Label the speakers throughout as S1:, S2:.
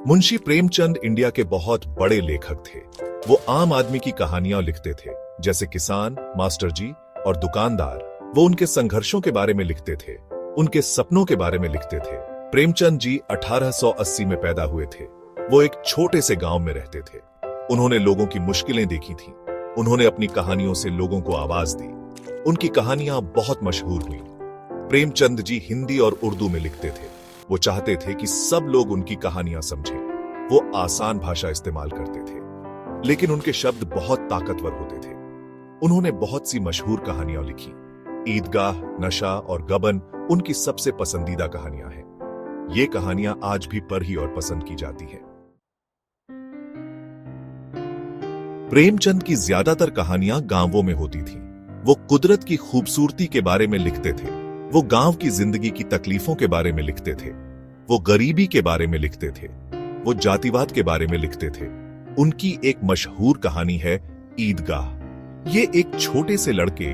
S1: Munshi Premchand India के बहुत बड़े लेखक थे। वो आम आदमी की कहानियां लिखते थे, जैसे किसान, मास्टर जी और दुकानदार। वो उनके संघर्षों के बारे में लिखते थे, उनके सपनों के बारे में लिखते थे। प्रेमचंद जी 1880 में पैदा हुए थे। वो एक छोटे से गांव में रहते थे। उन्होंने लोगों की मुश्किलें देखी थीं। उन्होंने अपनी कहानियों से लोगों को आवाज दी। उनकी कहानियां बहुत मशहूर हुई। प्रेमचंद जी हिंदी और उर्दू में लिखते थे। वो चाहते थे कि सब लोग उनकी कहानियां समझें। वो आसान भाषा इस्तेमाल करते थे, लेकिन उनके शब्द बहुत ताकतवर होते थे। उन्होंने बहुत सी मशहूर कहानियां लिखी। ईदगाह, नशा और गबन उनकी सबसे पसंदीदा कहानियां हैं। ये कहानियां आज भी पढ़ी और पसंद की जाती हैं। प्रेमचंद की ज्यादातर कहानियां गांवों में होती थीं। वो कुदरत की खूबसूरती के बारे में लिखते थे। वो गांव की जिंदगी की तकलीफों के बारे में लिखते थे। वो गरीबी के बारे में लिखते थे। वो जातिवाद के बारे में लिखते थे। उनकी एक मशहूर कहानी है ईदगाह। ये एक छोटे से लड़के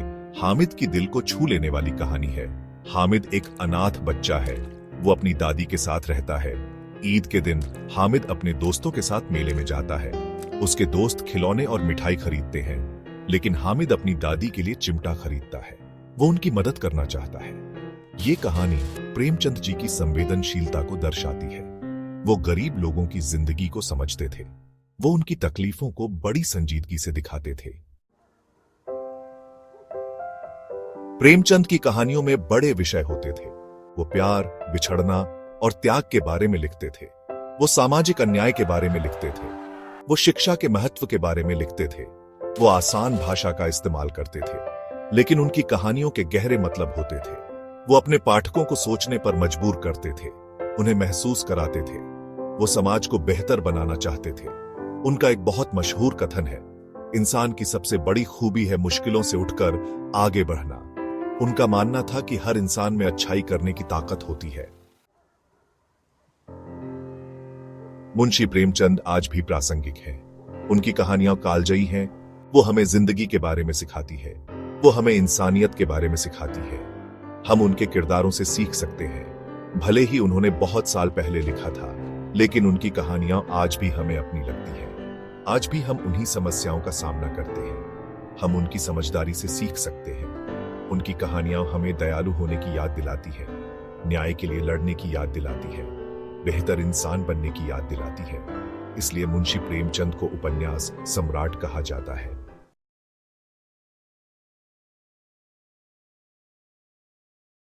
S1: हामिद की दिल को छू लेने वाली कहानी है। हामिद एक अनाथ बच्चा है। वो अपनी दादी के साथ रहता है। ईद के दिन हामिद अपने दोस्तों के साथ मेले में जाता है। उसके दोस्त खिलौने और मिठाई खरीदते हैं, लेकिन हामिद अपनी दादी के लिए चिमटा खरीदता है। वो उनकी मदद करना चाहता है। ये कहानी प्रेमचंद जी की संवेदनशीलता को दर्शाती है। वो गरीब लोगों की जिंदगी को समझते थे। वो उनकी तकलीफों को बड़ी संजीदगी से दिखाते थे। प्रेमचंद की कहानियों में बड़े विषय होते थे। वो प्यार, बिछड़ना और त्याग के बारे में लिखते थे। वो सामाजिक अन्याय के बारे में लिखते थे। वो शिक्षा के महत्व के बारे में लिखते थे। वो आसान भाषा का इस्तेमाल करते थे, लेकिन उनकी कहानियों के गहरे मतलब होते थे। वो अपने पाठकों को सोचने पर मजबूर करते थे, उन्हें महसूस कराते थे। वो समाज को बेहतर बनाना चाहते थे। उनका एक बहुत मशहूर कथन है, इंसान की सबसे बड़ी खूबी है मुश्किलों से उठकर आगे बढ़ना। उनका मानना था कि हर इंसान में अच्छाई करने की ताकत होती है। मुंशी प्रेमचंद आज भी प्रासंगिक हैं। उनकी कहानियां कालजयी हैं। वो हमें जिंदगी के बारे में सिखाती है। वो हमें इंसानियत के बारे में सिखाती है। हम उनके किरदारों से सीख सकते हैं। भले ही उन्होंने बहुत साल पहले लिखा था, लेकिन उनकी कहानियां आज भी हमें अपनी लगती हैं। आज भी हम उन्हीं समस्याओं का सामना करते हैं। हम उनकी समझदारी से सीख सकते हैं। उनकी कहानियां हमें दयालु होने की याद दिलाती है, न्याय के लिए लड़ने की याद दिलाती है, बेहतर इंसान बनने की याद दिलाती है। इसलिए मुंशी प्रेमचंद को उपन्यास सम्राट कहा जाता है।